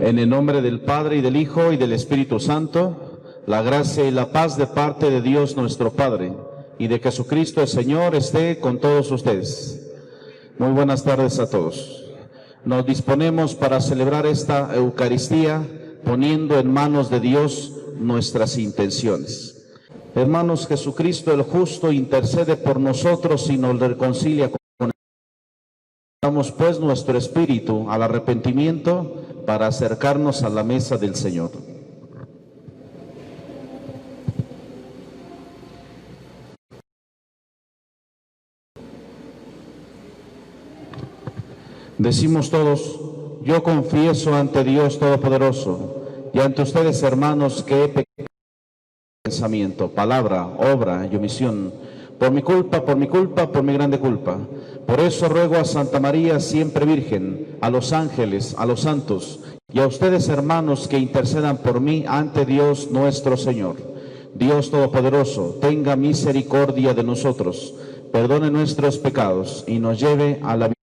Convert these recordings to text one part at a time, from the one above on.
En el nombre del Padre, y del Hijo, y del Espíritu Santo, la gracia y la paz de parte de Dios nuestro Padre, y de Jesucristo el Señor esté con todos ustedes. Muy buenas tardes a todos. Nos disponemos para celebrar esta Eucaristía, poniendo en manos de Dios nuestras intenciones. Hermanos, Jesucristo el justo intercede por nosotros y nos reconcilia con Él. Damos pues nuestro espíritu al arrepentimiento para acercarnos a la mesa del Señor. Decimos todos: yo confieso ante Dios Todopoderoso y ante ustedes, hermanos, que he pecado en pensamiento, palabra, obra y omisión, por mi culpa, por mi grande culpa. Por eso ruego a Santa María, siempre Virgen, a los ángeles, a los santos y a ustedes, hermanos, que intercedan por mí ante Dios nuestro Señor. Dios Todopoderoso, tenga misericordia de nosotros, perdone nuestros pecados y nos lleve a la vida.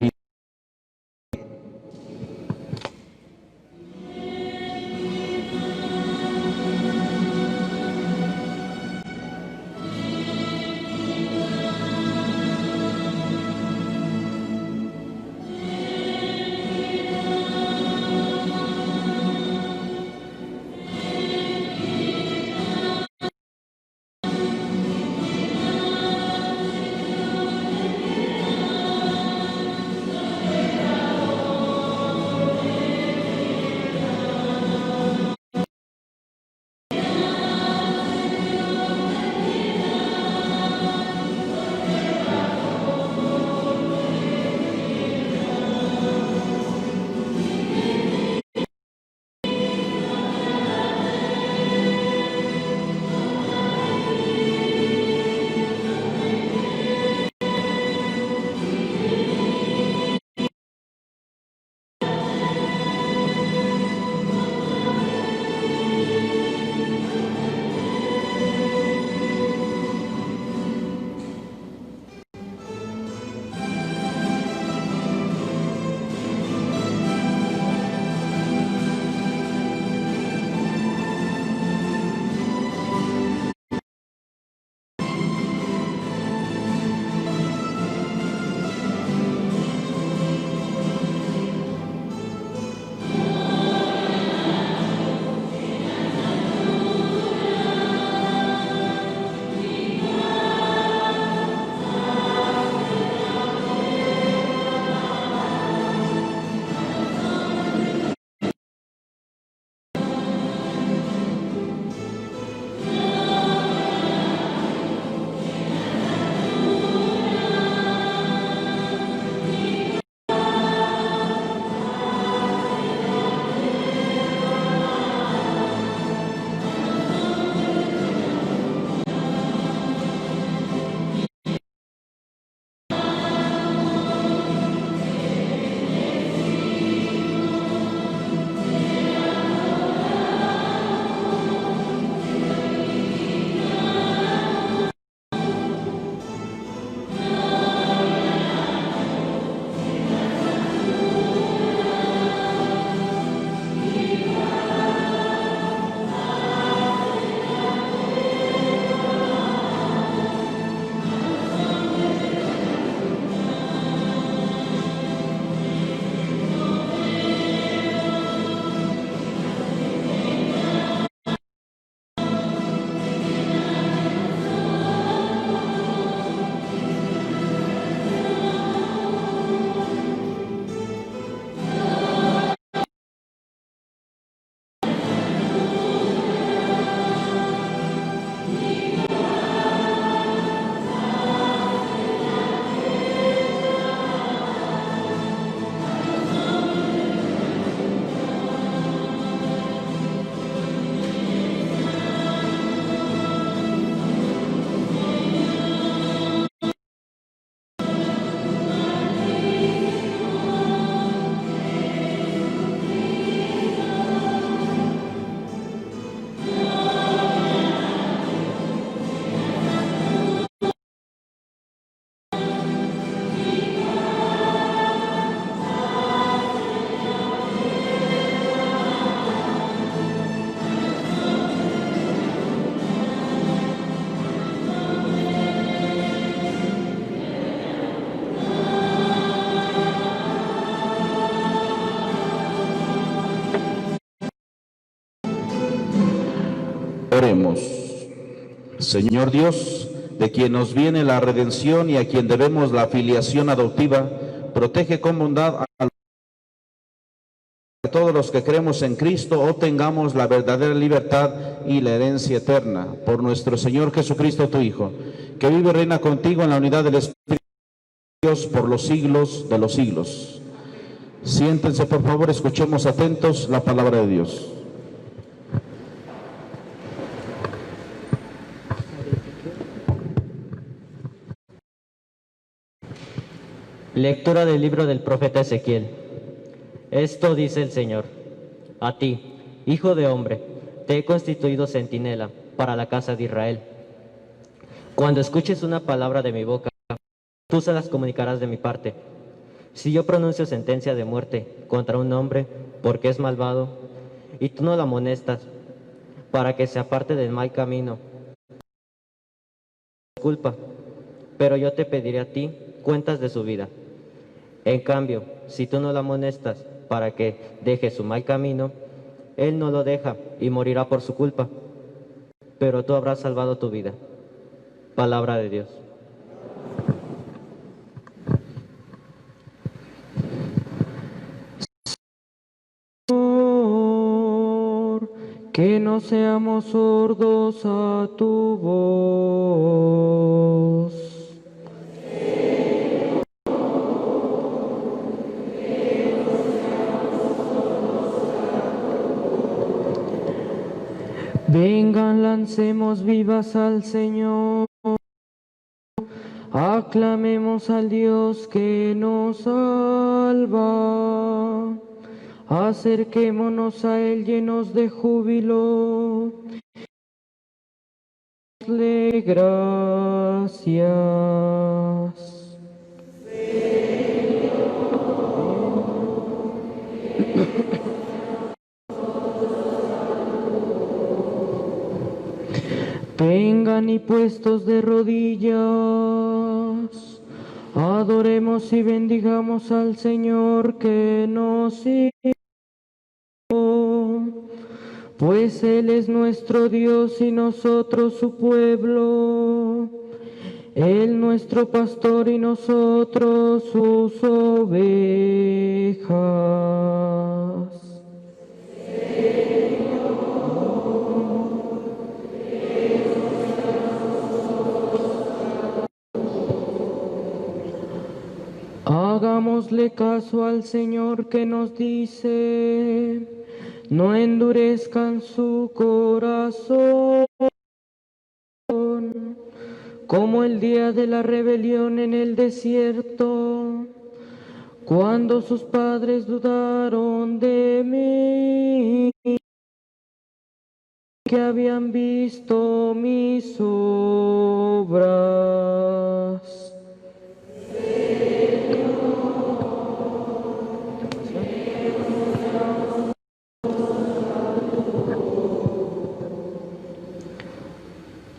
Oremos. Señor Dios, de quien nos viene la redención y a quien debemos la filiación adoptiva, protege con bondad a todos los que creemos en Cristo, obtengamos la verdadera libertad y la herencia eterna. Por nuestro Señor Jesucristo, tu Hijo, que vive y reina contigo en la unidad del Espíritu de Dios por los siglos de los siglos. Siéntense, por favor, escuchemos atentos la palabra de Dios. Lectura del libro del profeta Ezequiel. Esto dice el Señor: a ti, hijo de hombre, te he constituido centinela para la casa de Israel. Cuando escuches una palabra de mi boca, tú se las comunicarás de mi parte. Si yo pronuncio sentencia de muerte contra un hombre porque es malvado, y tú no lo amonestas para que se aparte del mal camino, culpa, pero yo te pediré a ti cuentas de su vida. En cambio, si tú no lo amonestas para que deje su mal camino, él no lo deja y morirá por su culpa, pero tú habrás salvado tu vida. Palabra de Dios. Que no seamos sordos a tu voz. Vengan, lancemos vivas al Señor, aclamemos al Dios que nos salva. Acerquémonos a Él llenos de júbilo, démosle gracias. Vengan y puestos de rodillas, adoremos y bendigamos al Señor que nos hizo. Pues Él es nuestro Dios y nosotros su pueblo, Él nuestro pastor y nosotros sus ovejas. Hagámosle caso al Señor que nos dice: no endurezcan su corazón, como el día de la rebelión en el desierto, cuando sus padres dudaron de mí, que habían visto mis obras.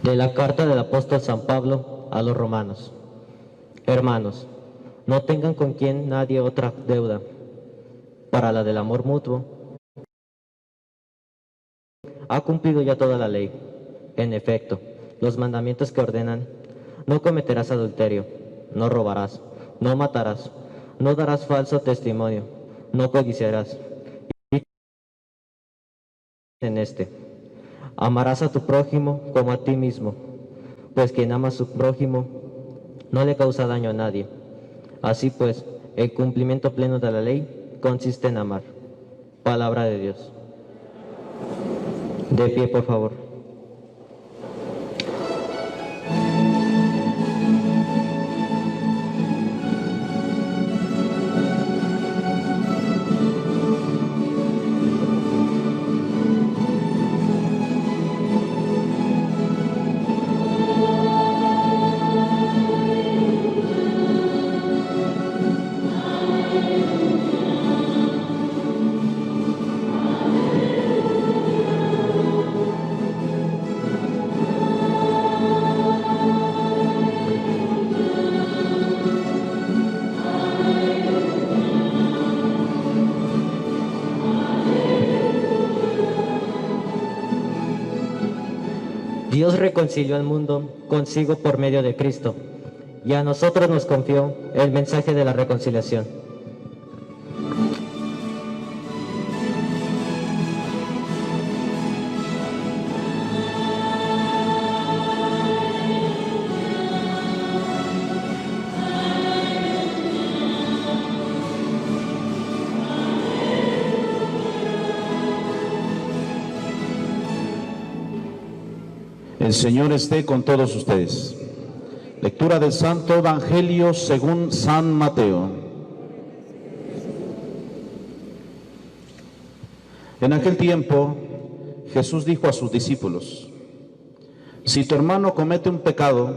De la carta del apóstol San Pablo a los romanos. Hermanos, no tengan con quien nadie otra deuda, para la del amor mutuo. Ha cumplido ya toda la ley. En efecto, los mandamientos que ordenan: no cometerás adulterio, no robarás, no matarás, no darás falso testimonio, no codiciarás. Y en amarás a tu prójimo como a ti mismo, pues quien ama a su prójimo no le causa daño a nadie. Así pues, el cumplimiento pleno de la ley consiste en amar. Palabra de Dios. De pie, por favor. Dios reconcilió al mundo consigo por medio de Cristo, y a nosotros nos confió el mensaje de la reconciliación. El Señor esté con todos ustedes. Lectura del Santo Evangelio según San Mateo. En aquel tiempo, Jesús dijo a sus discípulos: si tu hermano comete un pecado,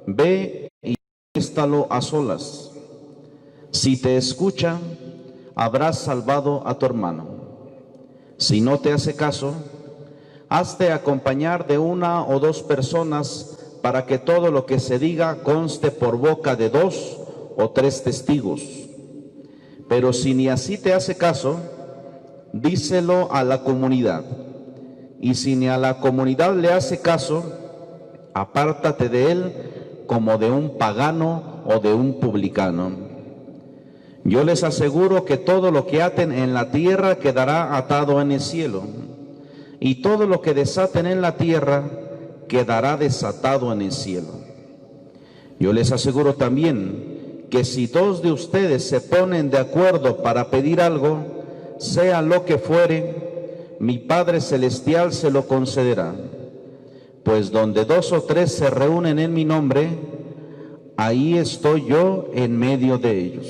ve y amonéstalo a solas. Si te escucha, habrás salvado a tu hermano. Si no te hace caso, hazte acompañar de 1 o 2 personas para que todo lo que se diga conste por boca de 2 o 3 testigos. Pero si ni así te hace caso, díselo a la comunidad. Y si ni a la comunidad le hace caso, apártate de él como de un pagano o de un publicano. Yo les aseguro que todo lo que aten en la tierra quedará atado en el cielo, y todo lo que desaten en la tierra quedará desatado en el cielo. Yo les aseguro también que si 2 de ustedes se ponen de acuerdo para pedir algo, sea lo que fuere, mi Padre Celestial se lo concederá. Pues donde 2 o 3 se reúnen en mi nombre, ahí estoy yo en medio de ellos.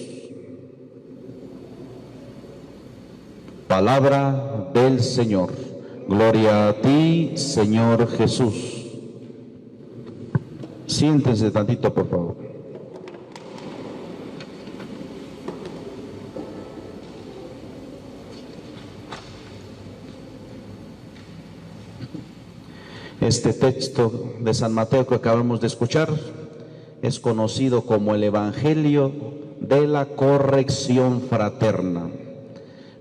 Palabra del Señor. Gloria a ti, Señor Jesús. Siéntense tantito, por favor. Este texto de San Mateo que acabamos de escuchar es conocido como el Evangelio de la corrección fraterna,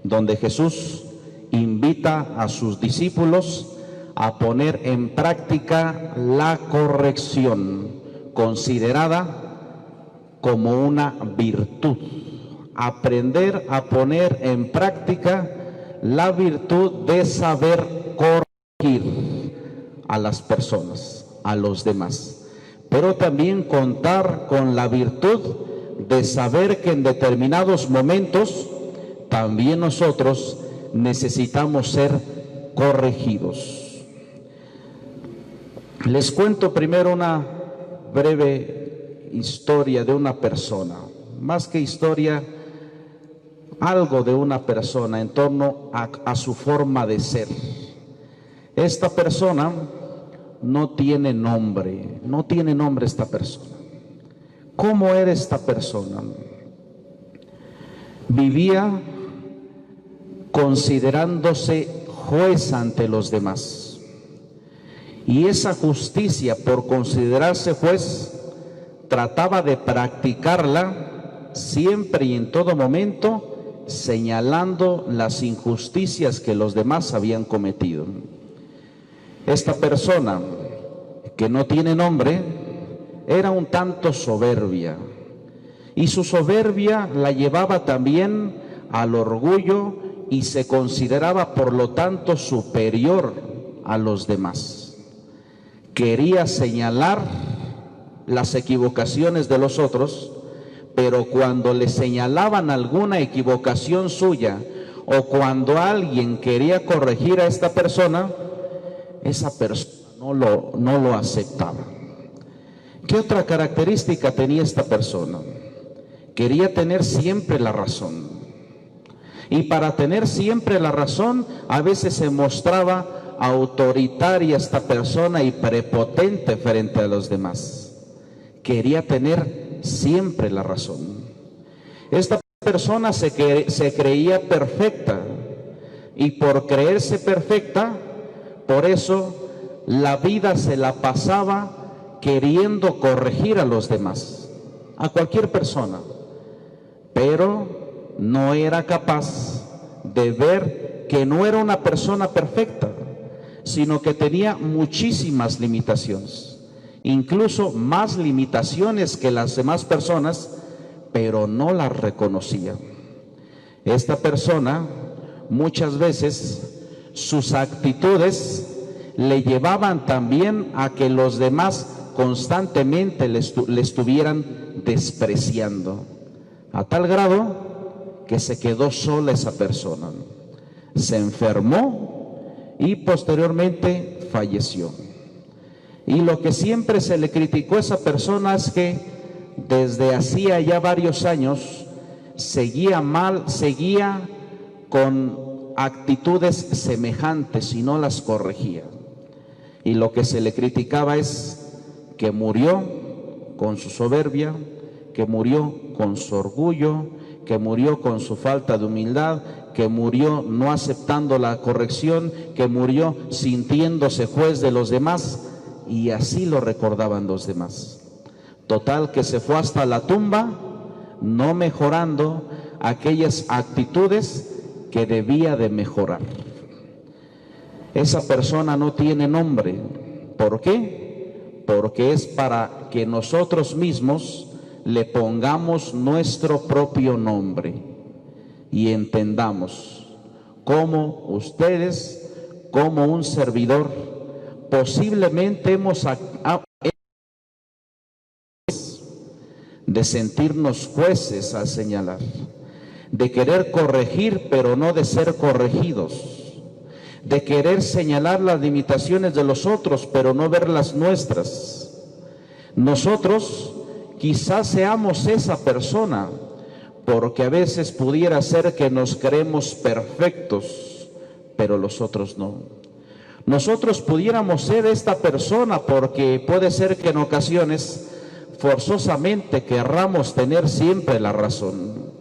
donde Jesús invita a sus discípulos a poner en práctica la corrección, considerada como una virtud. Aprender a poner en práctica la virtud de saber corregir a las personas, a los demás, pero también contar con la virtud de saber que en determinados momentos también nosotros necesitamos ser corregidos. Les cuento primero una breve historia de una persona, más que historia, algo de una persona en torno a su forma de ser. Esta persona no tiene nombre, esta persona. ¿Cómo era esta persona? Vivía considerándose juez ante los demás, y esa justicia, por considerarse juez, trataba de practicarla siempre y en todo momento, señalando las injusticias que los demás habían cometido. Esta persona, que no tiene nombre, era un tanto soberbia, y su soberbia la llevaba también al orgullo y se consideraba por lo tanto superior a los demás. Quería señalar las equivocaciones de los otros, pero cuando le señalaban alguna equivocación suya o cuando alguien quería corregir a esta persona, esa persona no lo aceptaba. ¿Qué otra característica tenía esta persona? Quería tener siempre la razón. Y para tener siempre la razón, a veces se mostraba autoritaria esta persona y prepotente frente a los demás. Quería tener siempre la razón. Esta persona se creía perfecta, y por creerse perfecta, por eso la vida se la pasaba queriendo corregir a los demás, a cualquier persona, pero no era capaz de ver que no era una persona perfecta, sino que tenía muchísimas limitaciones, incluso más limitaciones que las demás personas, pero no las reconocía. Esta persona, muchas veces, sus actitudes le llevaban también a que los demás constantemente le estuvieran despreciando, a tal grado que se quedó sola esa persona. Se enfermó y posteriormente falleció. Y lo que siempre se le criticó a esa persona es que desde hacía ya varios años seguía con actitudes semejantes y no las corregía. Y lo que se le criticaba es que murió con su soberbia, que murió con su orgullo, que murió con su falta de humildad, que murió no aceptando la corrección, que murió sintiéndose juez de los demás, y así lo recordaban los demás. Total que se fue hasta la tumba, no mejorando aquellas actitudes que debía de mejorar. Esa persona no tiene nombre. ¿Por qué? Porque es para que nosotros mismos le pongamos nuestro propio nombre y entendamos cómo ustedes, como un servidor, posiblemente hemos de sentirnos jueces al señalar, de querer corregir pero no de ser corregidos, de querer señalar las limitaciones de los otros pero no ver las nuestras. Nosotros quizás seamos esa persona, porque a veces pudiera ser que nos creemos perfectos, pero los otros no. Nosotros pudiéramos ser esta persona porque puede ser que en ocasiones forzosamente querramos tener siempre la razón.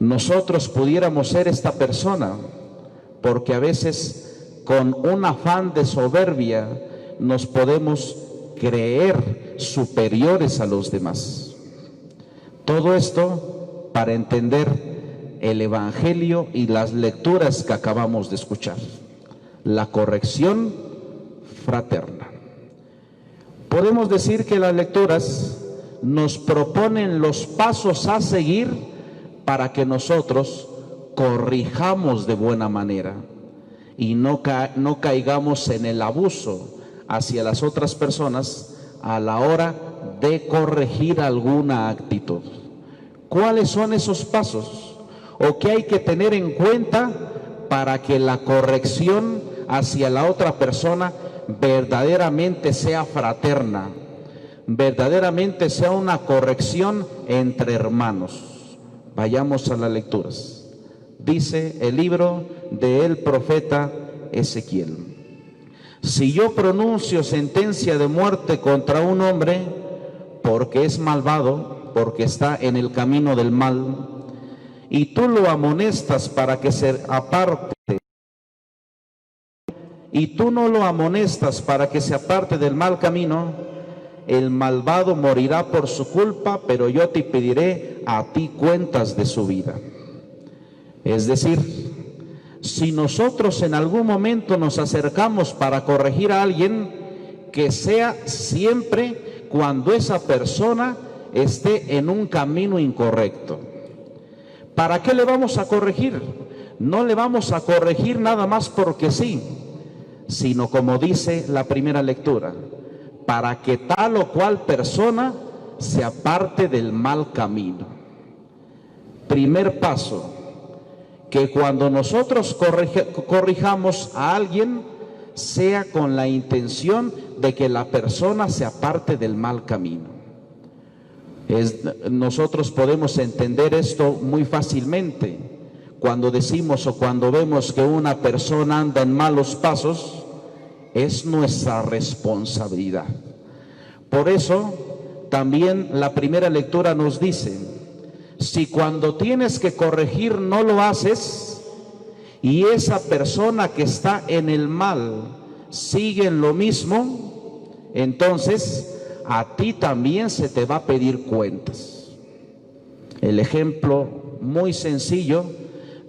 Nosotros pudiéramos ser esta persona porque a veces con un afán de soberbia nos podemos creer superiores a los demás. Todo esto para entender el Evangelio y las lecturas que acabamos de escuchar. La corrección fraterna. Podemos decir que las lecturas nos proponen los pasos a seguir para que nosotros corrijamos de buena manera y no caigamos en el abuso hacia las otras personas a la hora de corregir alguna actitud. ¿Cuáles son esos pasos? ¿O qué hay que tener en cuenta para que la corrección hacia la otra persona verdaderamente sea fraterna, verdaderamente sea una corrección entre hermanos? Vayamos a las lecturas. Dice el libro del profeta Ezequiel: si yo pronuncio sentencia de muerte contra un hombre porque es malvado, porque está en el camino del mal, y tú lo amonestas para que se aparte, y tú no lo amonestas para que se aparte del mal camino, el malvado morirá por su culpa, pero yo te pediré a ti cuentas de su vida. Es decir, si nosotros en algún momento nos acercamos para corregir a alguien, que sea siempre cuando esa persona esté en un camino incorrecto. ¿Para qué le vamos a corregir? No le vamos a corregir nada más porque sí, sino como dice la primera lectura, para que tal o cual persona se aparte del mal camino. Primer paso, que cuando nosotros corrijamos a alguien, sea con la intención de que la persona se aparte del mal camino. Nosotros podemos entender esto muy fácilmente cuando decimos o cuando vemos que una persona anda en malos pasos. Es nuestra responsabilidad. Por eso también la primera lectura nos dice: si cuando tienes que corregir no lo haces y esa persona que está en el mal sigue en lo mismo, entonces a ti también se te va a pedir cuentas. El ejemplo muy sencillo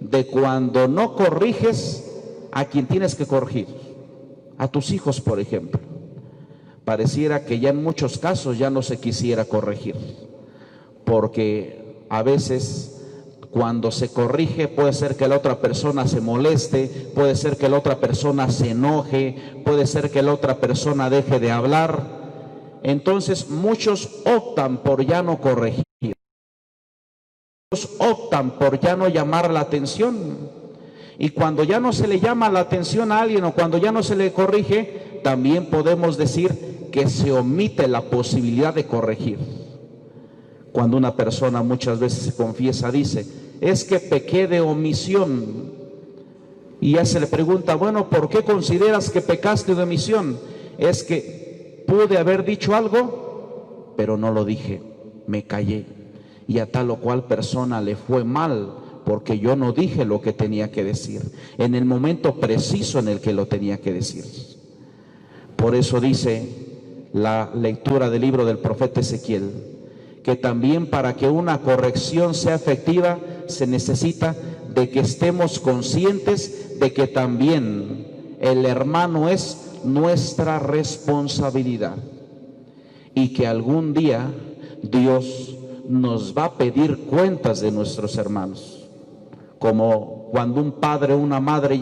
de cuando no corriges a quien tienes que corregir. a tus hijos, por ejemplo. Pareciera que ya en muchos casos ya no se quisiera corregir, porque a veces cuando se corrige puede ser que la otra persona se moleste, puede ser que la otra persona se enoje, puede ser que la otra persona deje de hablar. Entonces muchos optan por ya no corregir, muchos optan por ya no llamar la atención. Y cuando ya no se le llama la atención a alguien o cuando ya no se le corrige, también podemos decir que se omite la posibilidad de corregir. Cuando una persona muchas veces se confiesa, dice, es que pequé de omisión. Y ya se le pregunta, bueno, ¿por qué consideras que pecaste de omisión? Es que pude haber dicho algo, pero no lo dije, me callé. Y a tal o cual persona le fue mal, porque yo no dije lo que tenía que decir, en el momento preciso en el que lo tenía que decir. Por eso dice la lectura del libro del profeta Ezequiel, que también para que una corrección sea efectiva se necesita de que estemos conscientes de que también el hermano es nuestra responsabilidad y que algún día Dios nos va a pedir cuentas de nuestros hermanos. Como cuando un padre o una madre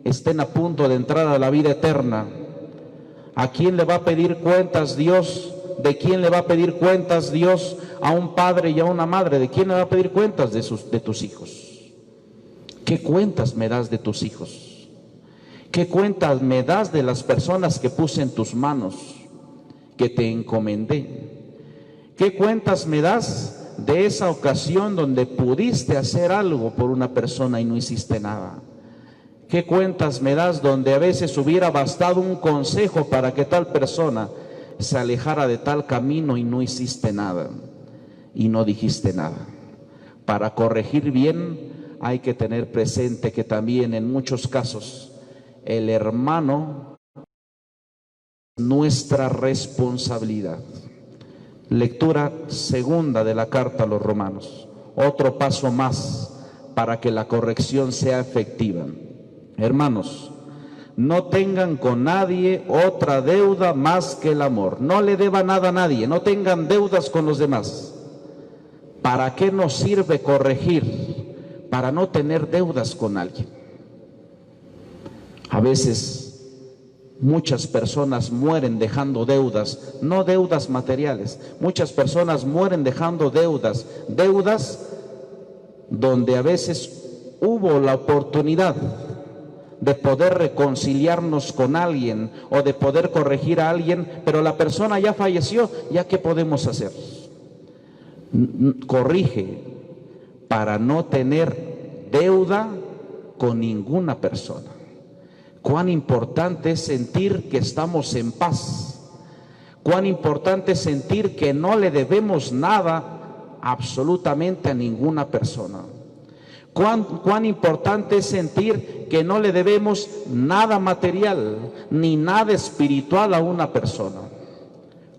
estén a punto de entrar a la vida eterna, ¿a quién le va a pedir cuentas Dios? ¿De quién le va a pedir cuentas Dios a un padre y a una madre? ¿De quién le va a pedir cuentas? De tus hijos. ¿Qué cuentas me das de tus hijos? ¿Qué cuentas me das de las personas que puse en tus manos, que te encomendé? ¿Qué cuentas me das de esa ocasión donde pudiste hacer algo por una persona y no hiciste nada? ¿Qué cuentas me das donde a veces hubiera bastado un consejo para que tal persona se alejara de tal camino y no hiciste nada y no dijiste nada? Para corregir bien hay que tener presente que también en muchos casos el hermano es nuestra responsabilidad. Lectura segunda de la carta a los Romanos. Otro paso más para que la corrección sea efectiva. Hermanos, no tengan con nadie otra deuda más que el amor. No le deba nada a nadie, no tengan deudas con los demás. ¿Para qué nos sirve corregir? Para no tener deudas con alguien. A veces muchas personas mueren dejando deudas, no deudas materiales. Muchas personas mueren dejando deudas donde a veces hubo la oportunidad de poder reconciliarnos con alguien o de poder corregir a alguien, pero la persona ya falleció. ¿Ya qué podemos hacer? Corrige para no tener deuda con ninguna persona. Cuán importante es sentir que estamos en paz. Cuán importante es sentir que no le debemos nada absolutamente a ninguna persona. Cuán importante es sentir que no le debemos nada material ni nada espiritual a una persona.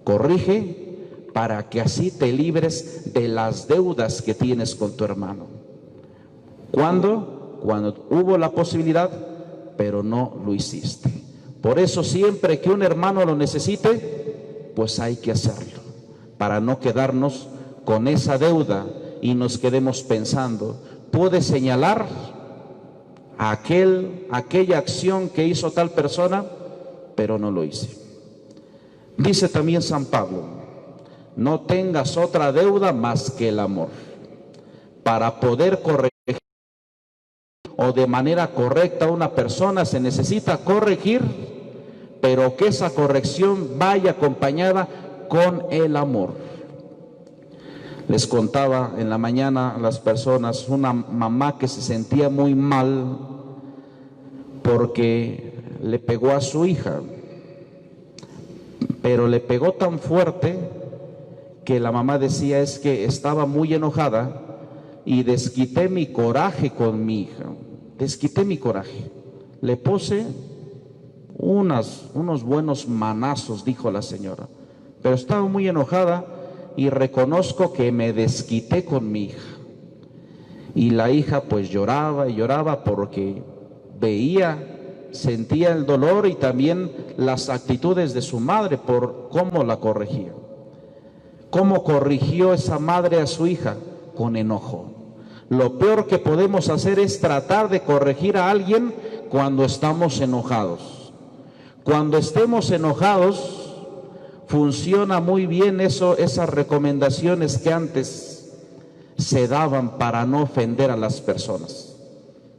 Corrige para que así te libres de las deudas que tienes con tu hermano. ¿Cuándo? Cuando hubo la posibilidad, pero no lo hiciste. Por eso siempre que un hermano lo necesite, pues hay que hacerlo, para no quedarnos con esa deuda y nos quedemos pensando, pude señalar a aquella acción que hizo tal persona, pero no lo hice. Dice también San Pablo, no tengas otra deuda más que el amor. Para poder corregir o de manera correcta a una persona se necesita corregir, pero que esa corrección vaya acompañada con el amor. Les contaba en la mañana a las personas una mamá que se sentía muy mal porque le pegó a su hija, pero le pegó tan fuerte que la mamá decía es que estaba muy enojada y desquité mi coraje con mi hija. Desquité mi coraje, le puse unos buenos manazos, dijo la señora, pero estaba muy enojada y reconozco que me desquité con mi hija. Y la hija pues lloraba y lloraba porque veía sentía el dolor y también las actitudes de su madre por cómo la corregía. ¿Cómo corrigió esa madre a su hija? Con enojo. Lo peor que podemos hacer es tratar de corregir a alguien cuando estamos enojados. Cuando estemos enojados, funciona muy bien esas recomendaciones que antes se daban para no ofender a las personas.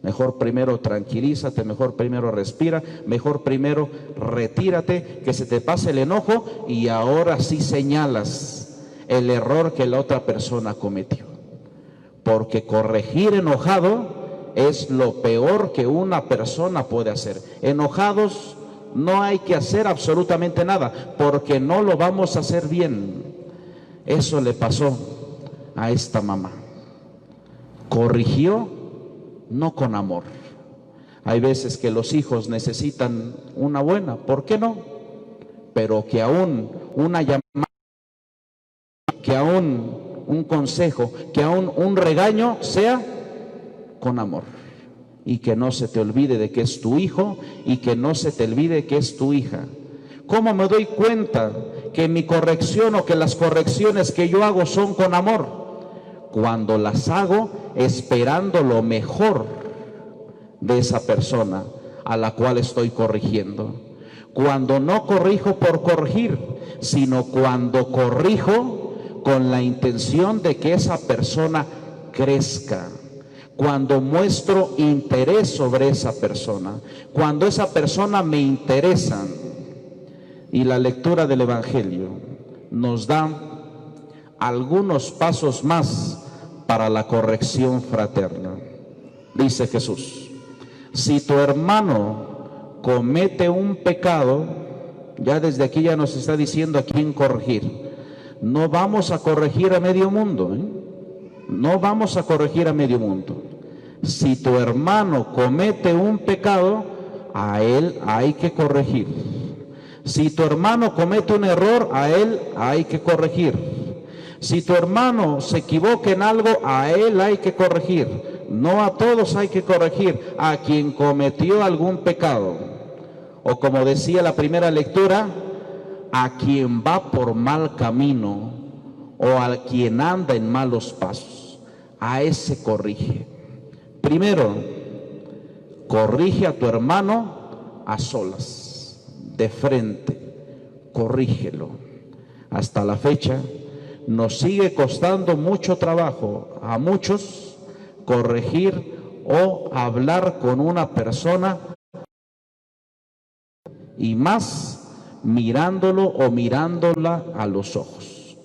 Mejor primero tranquilízate, mejor primero respira, mejor primero retírate, que se te pase el enojo y ahora sí señalas el error que la otra persona cometió. Porque corregir enojado es lo peor que una persona puede hacer. Enojados no hay que hacer absolutamente nada, porque no lo vamos a hacer bien. Eso le pasó a esta mamá. Corrigió no con amor. Hay veces que los hijos necesitan una buena, ¿por qué no? Pero que aún una llamada, que aún un consejo, que aún un regaño sea con amor. Y que no se te olvide de que es tu hijo y que no se te olvide que es tu hija. ¿Cómo me doy cuenta que mi corrección o que las correcciones que yo hago son con amor? Cuando las hago esperando lo mejor de esa persona a la cual estoy corrigiendo. Cuando no corrijo por corregir, sino cuando corrijo con la intención de que esa persona crezca. Cuando muestro interés sobre esa persona, cuando esa persona me interesa. Y la lectura del Evangelio nos da algunos pasos más para la corrección fraterna. Dice Jesús: si tu hermano comete un pecado, ya desde aquí ya nos está diciendo a quién corregir. No vamos a corregir a medio mundo, no vamos a corregir a medio mundo. Si tu hermano comete un pecado, a él hay que corregir. Si tu hermano comete un error, a él hay que corregir. Si tu hermano se equivoca en algo, a él hay que corregir. No a todos hay que corregir, a quien cometió algún pecado. O como decía la primera lectura, a quien va por mal camino o a quien anda en malos pasos, a ese corrige. Primero, corrige a tu hermano a solas, de frente, corrígelo. Hasta la fecha nos sigue costando mucho trabajo a muchos corregir o hablar con una persona, y más mirándolo o mirándola a los ojos.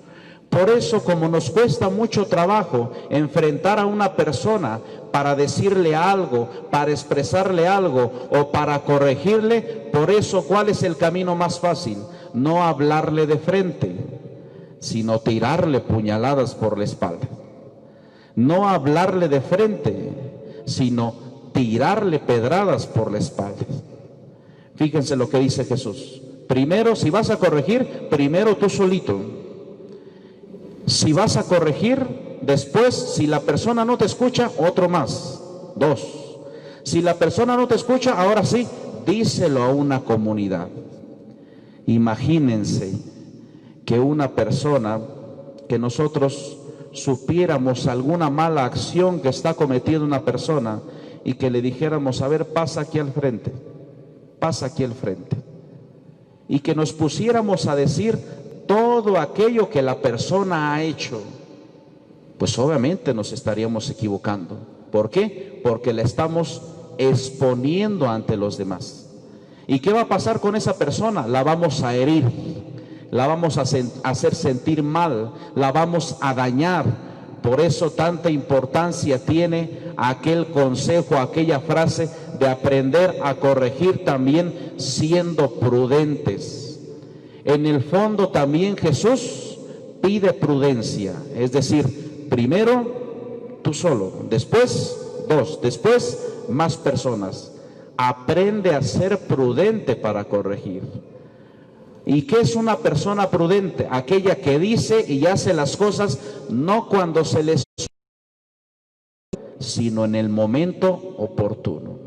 Por eso, como nos cuesta mucho trabajo enfrentar a una persona para decirle algo, para expresarle algo o para corregirle, por eso, ¿cuál es el camino más fácil? No hablarle de frente, sino tirarle puñaladas por la espalda. No hablarle de frente, sino tirarle pedradas por la espalda. Fíjense lo que dice Jesús. Primero, si vas a corregir, primero tú solito. Si vas a corregir, después, si la persona no te escucha, otro más, 2. Si la persona no te escucha, ahora sí, díselo a una comunidad. Imagínense que una persona, que nosotros supiéramos alguna mala acción que está cometiendo una persona y que le dijéramos: a ver, pasa aquí al frente, pasa aquí al frente. Y que nos pusiéramos a decir todo aquello que la persona ha hecho, pues obviamente nos estaríamos equivocando. ¿Por qué? Porque la estamos exponiendo ante los demás. ¿Y qué va a pasar con esa persona? La vamos a herir, la vamos a hacer sentir mal, la vamos a dañar. Por eso tanta importancia tiene aquel consejo, aquella frase de aprender a corregir también siendo prudentes. En el fondo también Jesús pide prudencia, es decir, primero tú solo, después 2, después más personas. Aprende a ser prudente para corregir. ¿Y qué es una persona prudente? Aquella que dice y hace las cosas no cuando se les, sino en el momento oportuno.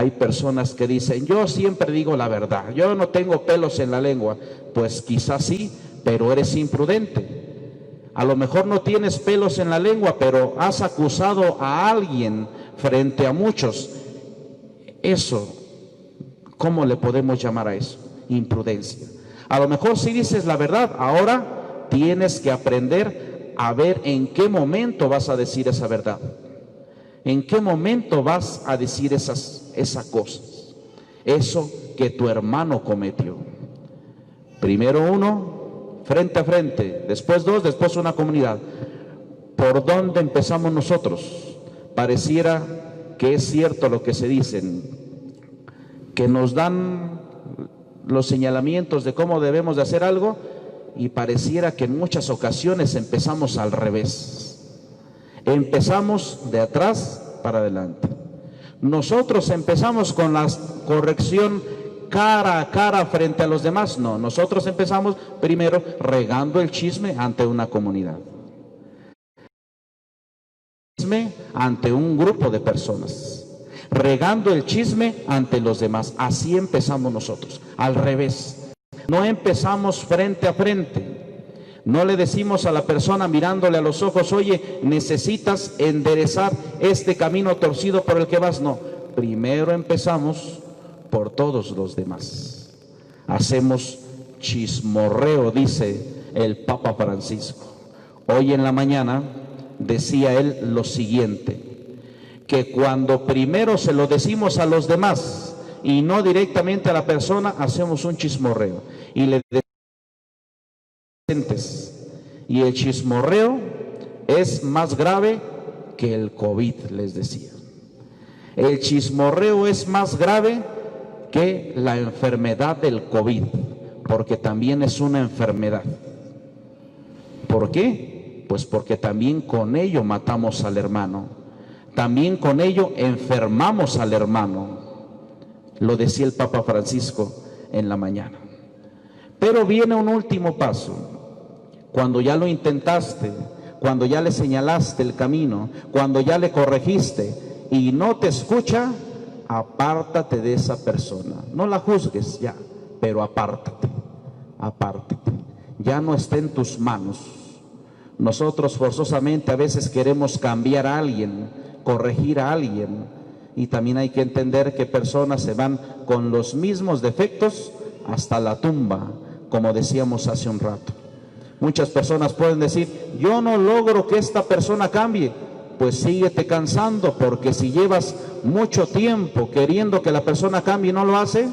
Hay personas que dicen, yo siempre digo la verdad, yo no tengo pelos en la lengua. Pues quizás sí, pero eres imprudente. A lo mejor no tienes pelos en la lengua, pero has acusado a alguien frente a muchos. Eso, ¿cómo le podemos llamar a eso? Imprudencia. A lo mejor sí dices la verdad, ahora tienes que aprender a ver en qué momento vas a decir esa verdad. ¿En qué momento vas a decir esas cosas? Eso que tu hermano cometió. Primero uno, frente a frente, después dos, después una comunidad. ¿Por dónde empezamos nosotros? Pareciera que es cierto lo que se dicen, que nos dan los señalamientos de cómo debemos de hacer algo, y pareciera que en muchas ocasiones empezamos al revés. Empezamos de atrás para adelante. Nosotros empezamos con la corrección cara a cara frente a los demás. No, nosotros empezamos primero regando el chisme ante una comunidad, ante un grupo de personas, regando el chisme ante los demás. Así empezamos nosotros, al revés. No empezamos frente a frente. No le decimos a la persona mirándole a los ojos, oye, necesitas enderezar este camino torcido por el que vas. No, primero empezamos por todos los demás. Hacemos chismorreo, dice el Papa Francisco. Hoy en la mañana decía él lo siguiente, que cuando primero se lo decimos a los demás y no directamente a la persona, hacemos un chismorreo y le decimos. Y el chismorreo es más grave que el COVID, les decía. El chismorreo es más grave que la enfermedad del COVID, porque también es una enfermedad. ¿Por qué? Pues porque también con ello matamos al hermano, también con ello enfermamos al hermano. Lo decía el Papa Francisco en la mañana. Pero viene un último paso. Cuando ya lo intentaste, cuando ya le señalaste el camino, cuando ya le corregiste y no te escucha, apártate de esa persona. No la juzgues ya, pero apártate, apártate. Ya no está en tus manos. Nosotros forzosamente a veces queremos cambiar a alguien, corregir a alguien, y también hay que entender que personas se van con los mismos defectos hasta la tumba, como decíamos hace un rato. Muchas personas pueden decir, yo no logro que esta persona cambie. Pues síguete cansando, porque si llevas mucho tiempo queriendo que la persona cambie y no lo hace,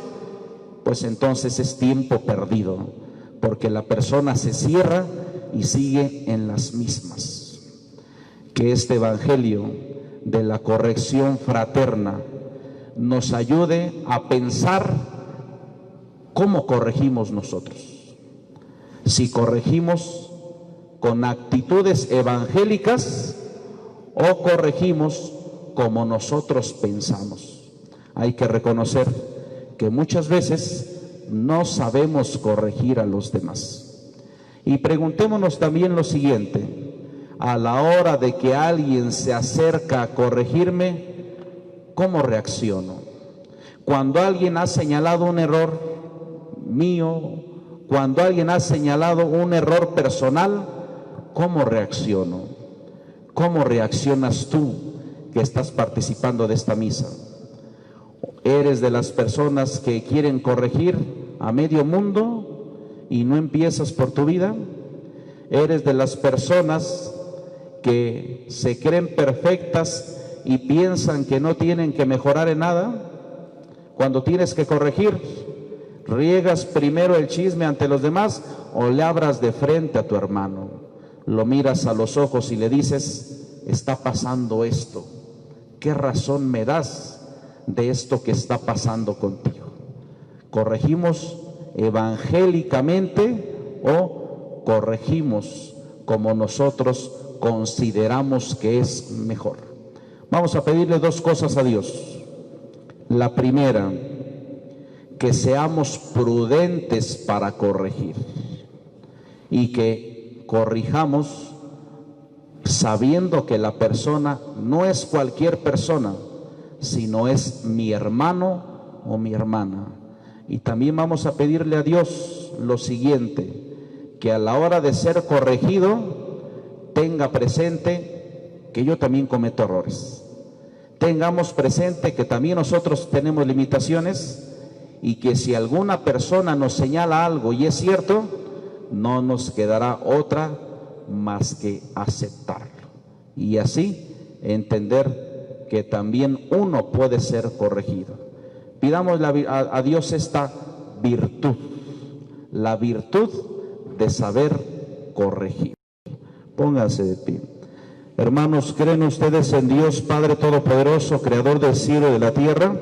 pues entonces es tiempo perdido, porque la persona se cierra y sigue en las mismas. Que este evangelio de la corrección fraterna nos ayude a pensar cómo corregimos nosotros. Si corregimos con actitudes evangélicas o corregimos como nosotros pensamos. Hay que reconocer que muchas veces no sabemos corregir a los demás. Y preguntémonos también lo siguiente: a la hora de que alguien se acerca a corregirme, ¿cómo reacciono? Cuando alguien ha señalado un error mío, cuando alguien ha señalado un error personal, ¿cómo reacciono? ¿Cómo reaccionas tú que estás participando de esta misa? ¿Eres de las personas que quieren corregir a medio mundo y no empiezas por tu vida? ¿Eres de las personas que se creen perfectas y piensan que no tienen que mejorar en nada? Cuando tienes que corregir, ¿riegas primero el chisme ante los demás o le abras de frente a tu hermano? Lo miras a los ojos y le dices, está pasando esto. ¿Qué razón me das de esto que está pasando contigo? ¿Corregimos evangélicamente o corregimos como nosotros consideramos que es mejor? Vamos a pedirle dos cosas a Dios. La primera, que seamos prudentes para corregir y que corrijamos sabiendo que la persona no es cualquier persona, sino es mi hermano o mi hermana. Y también vamos a pedirle a Dios lo siguiente, que a la hora de ser corregido tenga presente que yo también cometo errores. Tengamos presente que también nosotros tenemos limitaciones y que si alguna persona nos señala algo y es cierto, no nos quedará otra más que aceptarlo. Y así entender que también uno puede ser corregido. Pidamos a Dios esta virtud, la virtud de saber corregir. Pónganse de pie. Hermanos, ¿creen ustedes en Dios Padre Todopoderoso, Creador del cielo y de la tierra?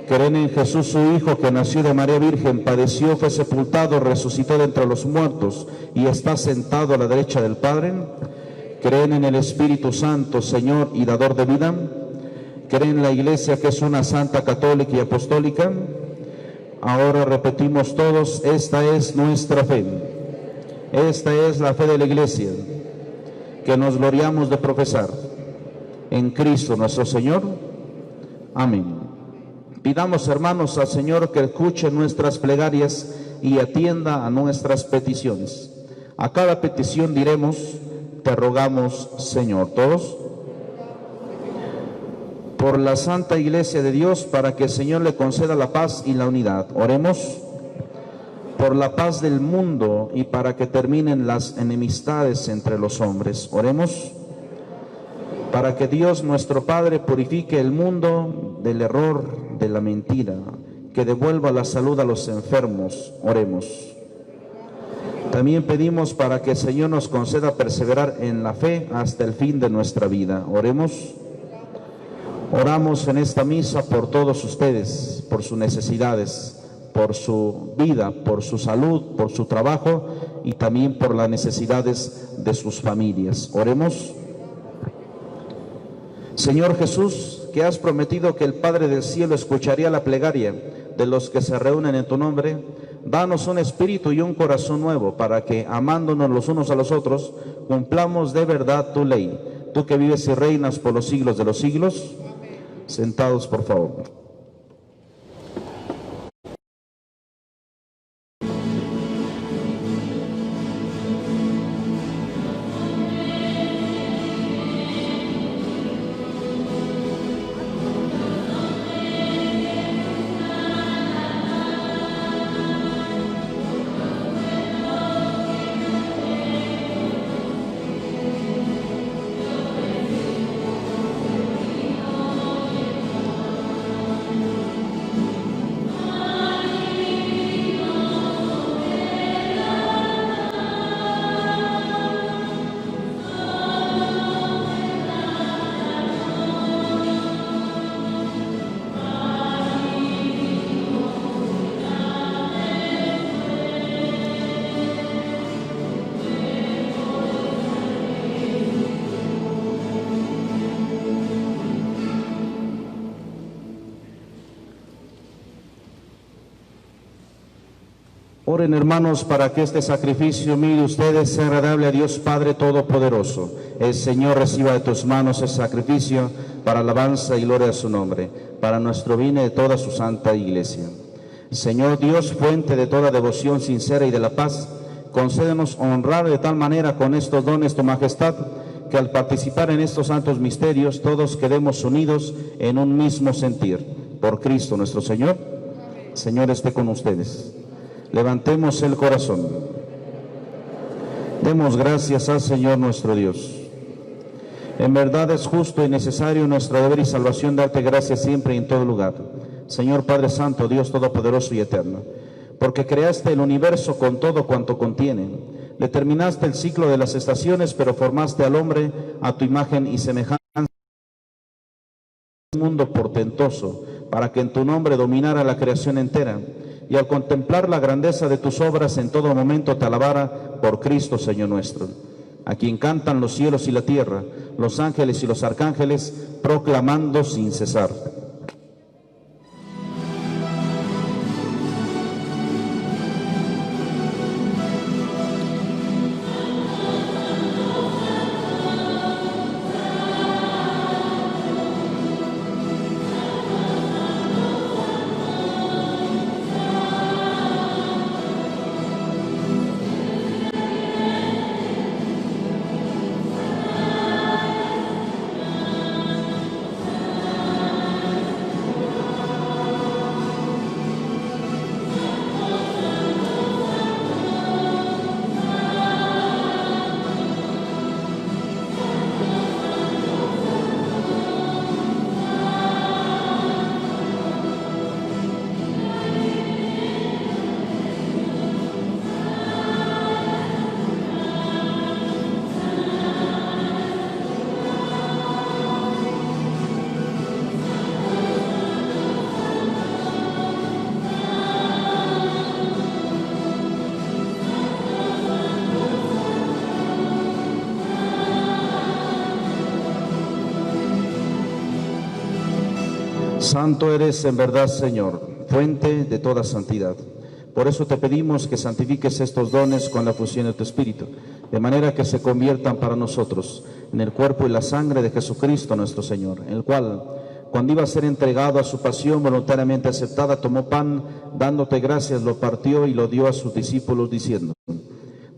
¿Creen en Jesús su Hijo, que nació de María Virgen, padeció, fue sepultado, resucitó de entre los muertos y está sentado a la derecha del Padre? ¿Creen en el Espíritu Santo, Señor y dador de vida? ¿Creen en la Iglesia, que es una santa, católica y apostólica? Ahora repetimos todos: esta es nuestra fe. Esta es la fe de la Iglesia, que nos gloriamos de profesar en Cristo nuestro Señor. Amén. Pidamos, hermanos, al Señor que escuche nuestras plegarias y atienda a nuestras peticiones. A cada petición diremos: te rogamos, Señor. Todos. Por la Santa Iglesia de Dios, para que el Señor le conceda la paz y la unidad. Oremos. Por la paz del mundo y para que terminen las enemistades entre los hombres. Oremos. Para que Dios nuestro Padre purifique el mundo del error, de la mentira, que devuelva la salud a los enfermos. Oremos. También pedimos para que el Señor nos conceda perseverar en la fe hasta el fin de nuestra vida. Oremos. Oramos en esta misa por todos ustedes, por sus necesidades, por su vida, por su salud, por su trabajo y también por las necesidades de sus familias. Oremos. Señor Jesús, que has prometido que el Padre del cielo escucharía la plegaria de los que se reúnen en tu nombre, danos un espíritu y un corazón nuevo para que, amándonos los unos a los otros, cumplamos de verdad tu ley. Tú que vives y reinas por los siglos de los siglos. Sentados, por favor. Oren, hermanos, para que este sacrificio mío de ustedes sea agradable a Dios Padre Todopoderoso. El Señor reciba de tus manos el sacrificio para alabanza y gloria a su nombre, para nuestro bien y de toda su santa Iglesia. Señor Dios, fuente de toda devoción sincera y de la paz, concédenos honrar de tal manera con estos dones tu majestad, que al participar en estos santos misterios todos quedemos unidos en un mismo sentir. Por Cristo nuestro Señor. Señor esté con ustedes. Levantemos el corazón. Demos gracias al Señor nuestro Dios. En verdad es justo y necesario nuestro deber y salvación darte gracias siempre y en todo lugar, Señor Padre Santo, Dios Todopoderoso y Eterno, porque creaste el universo con todo cuanto contiene, determinaste el ciclo de las estaciones, pero formaste al hombre a tu imagen y semejanza, un mundo portentoso, para que en tu nombre dominara la creación entera, y al contemplar la grandeza de tus obras en todo momento te alabara por Cristo Señor nuestro, a quien cantan los cielos y la tierra, los ángeles y los arcángeles, proclamando sin cesar. Santo eres en verdad, Señor, fuente de toda santidad. Por eso te pedimos que santifiques estos dones con la fusión de tu Espíritu, de manera que se conviertan para nosotros en el cuerpo y la sangre de Jesucristo nuestro Señor, el cual, cuando iba a ser entregado a su pasión voluntariamente aceptada, tomó pan, dándote gracias, lo partió y lo dio a sus discípulos, diciendo: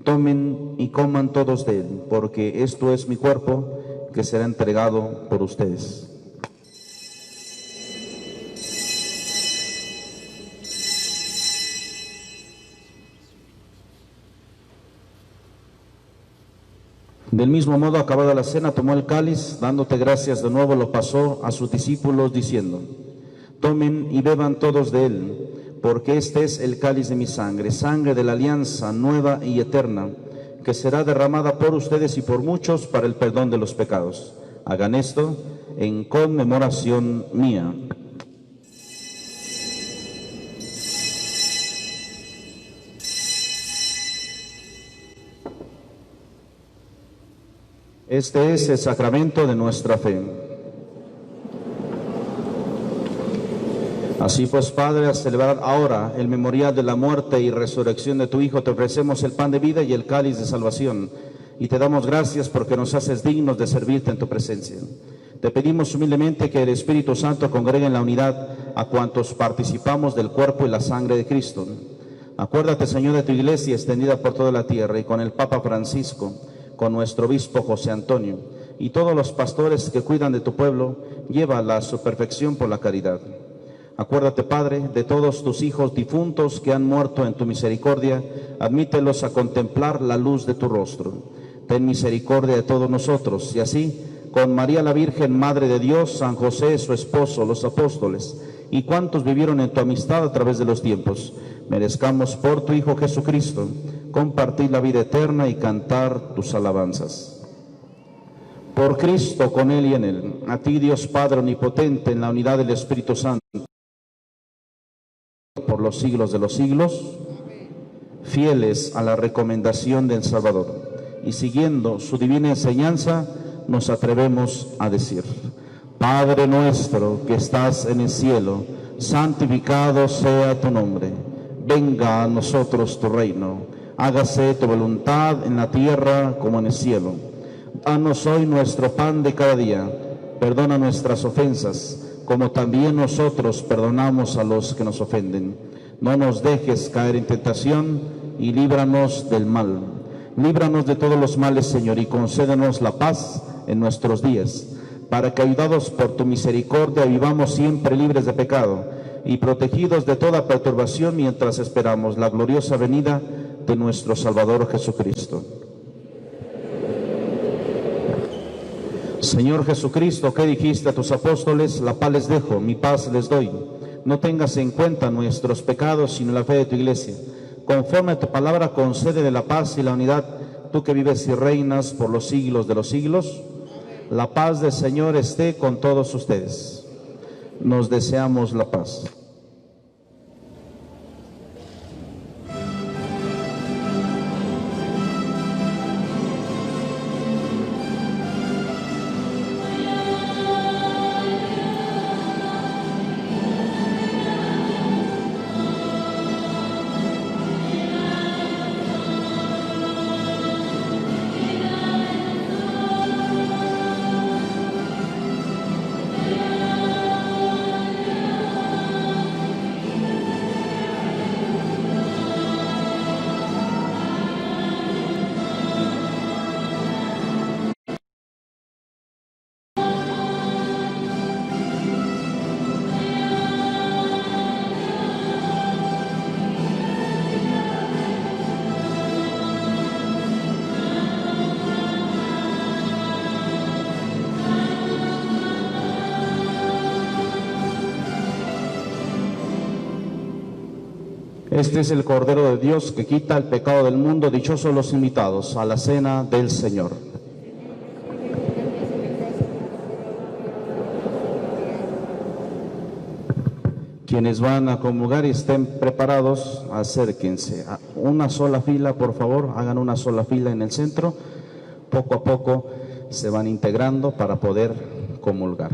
tomen y coman todos de él, porque esto es mi cuerpo, que será entregado por ustedes. Del mismo modo, acabada la cena, tomó el cáliz, dándote gracias de nuevo, lo pasó a sus discípulos, diciendo: tomen y beban todos de él, porque este es el cáliz de mi sangre, sangre de la alianza nueva y eterna, que será derramada por ustedes y por muchos para el perdón de los pecados. Hagan esto en conmemoración mía. Este es el sacramento de nuestra fe. Así pues, Padre, a celebrar ahora el memorial de la muerte y resurrección de tu Hijo, te ofrecemos el pan de vida y el cáliz de salvación, y te damos gracias porque nos haces dignos de servirte en tu presencia. Te pedimos humildemente que el Espíritu Santo congregue en la unidad a cuantos participamos del cuerpo y la sangre de Cristo. Acuérdate, Señor, de tu Iglesia extendida por toda la tierra, y con el Papa Francisco, con nuestro obispo José Antonio, y todos los pastores que cuidan de tu pueblo, llévala a su perfección por la caridad. Acuérdate, Padre, de todos tus hijos difuntos que han muerto en tu misericordia, admítelos a contemplar la luz de tu rostro. Ten misericordia de todos nosotros, y así, con María la Virgen, Madre de Dios, San José, su esposo, los apóstoles, y cuantos vivieron en tu amistad a través de los tiempos, merezcamos por tu Hijo Jesucristo compartir la vida eterna y cantar tus alabanzas. Por Cristo, con Él y en Él, a ti, Dios Padre omnipotente, en la unidad del Espíritu Santo, por los siglos de los siglos, fieles a la recomendación del Salvador y siguiendo su divina enseñanza, nos atrevemos a decir: Padre nuestro que estás en el cielo, santificado sea tu nombre. Venga a nosotros tu reino. Hágase tu voluntad en la tierra como en el cielo. Danos hoy nuestro pan de cada día. Perdona nuestras ofensas, como también nosotros perdonamos a los que nos ofenden. No nos dejes caer en tentación y líbranos del mal. Líbranos de todos los males, Señor, y concédenos la paz en nuestros días, para que, ayudados por tu misericordia, vivamos siempre libres de pecado y protegidos de toda perturbación, mientras esperamos la gloriosa venida de nuestro Salvador Jesucristo. Señor Jesucristo, que dijiste a tus apóstoles: la paz les dejo, mi paz les doy. No tengas en cuenta nuestros pecados, sino la fe de tu Iglesia. Conforme a tu palabra, concede de la paz y la unidad, tú que vives y reinas por los siglos de los siglos. La paz del Señor esté con todos ustedes. Nos deseamos la paz. Este es el Cordero de Dios que quita el pecado del mundo. Dichosos los invitados a la cena del Señor. Quienes van a comulgar y estén preparados, acérquense. A una sola fila, por favor, hagan una sola fila en el centro. Poco a poco se van integrando para poder comulgar.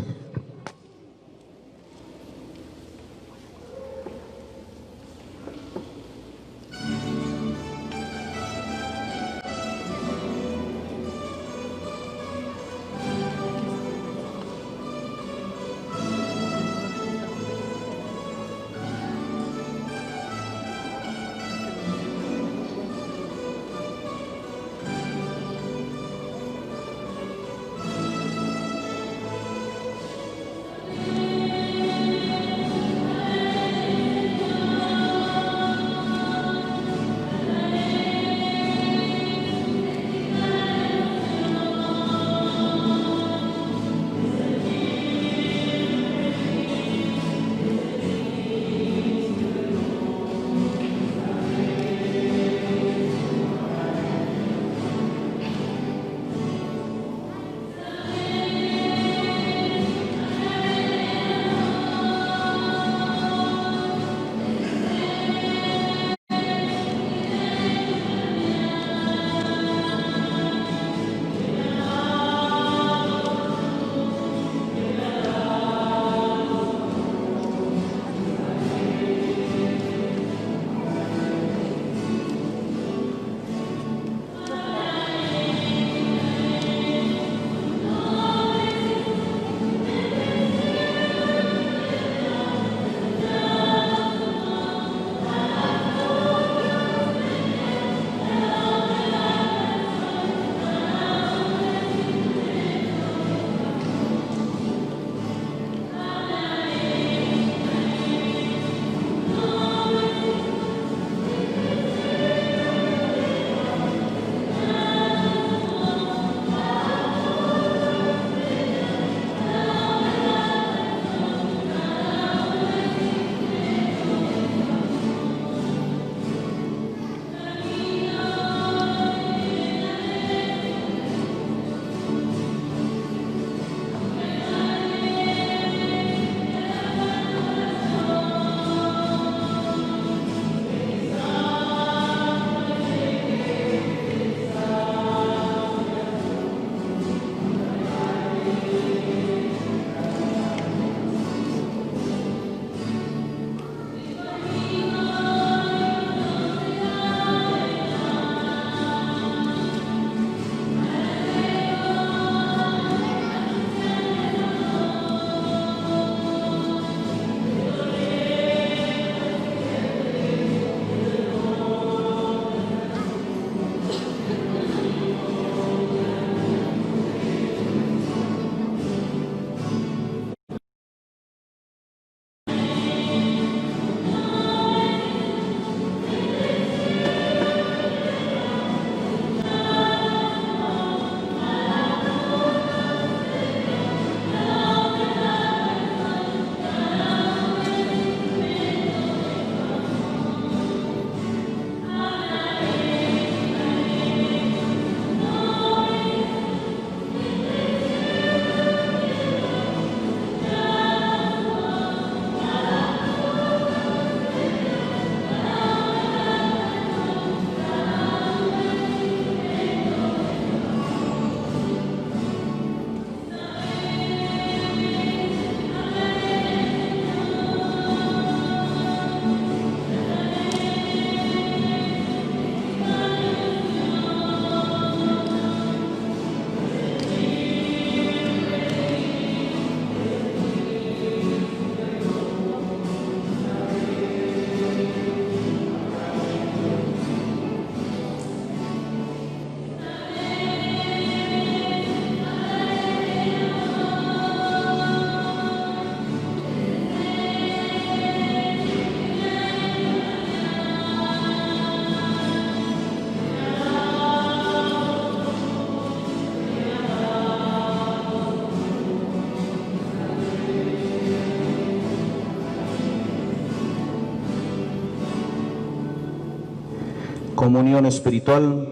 Comunión espiritual.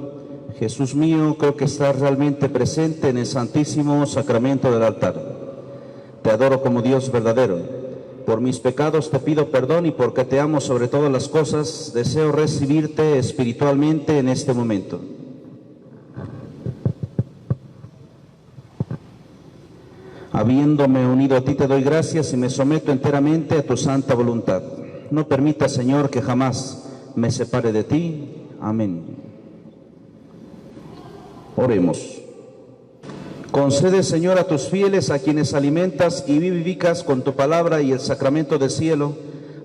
Jesús mío, creo que estás realmente presente en el santísimo sacramento del altar. Te adoro como Dios verdadero. Por mis pecados te pido perdón y porque te amo sobre todas las cosas, deseo recibirte espiritualmente en este momento. Habiéndome unido a ti, te doy gracias y me someto enteramente a tu santa voluntad. No permita, Señor, que jamás me separe de ti. Amén. Oremos. Concede, Señor, a tus fieles, a quienes alimentas y vivificas con tu palabra y el sacramento del cielo,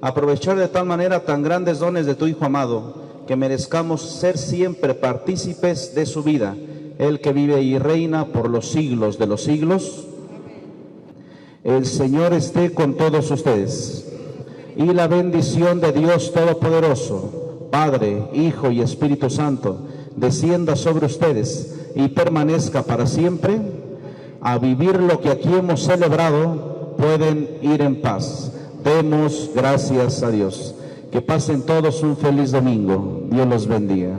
aprovechar de tal manera tan grandes dones de tu Hijo amado, que merezcamos ser siempre partícipes de su vida, el que vive y reina por los siglos de los siglos. El Señor esté con todos ustedes. Y la bendición de Dios Todopoderoso, Padre, Hijo y Espíritu Santo, descienda sobre ustedes y permanezca para siempre. A vivir lo que aquí hemos celebrado, pueden ir en paz. Demos gracias a Dios. Que pasen todos un feliz domingo. Dios los bendiga.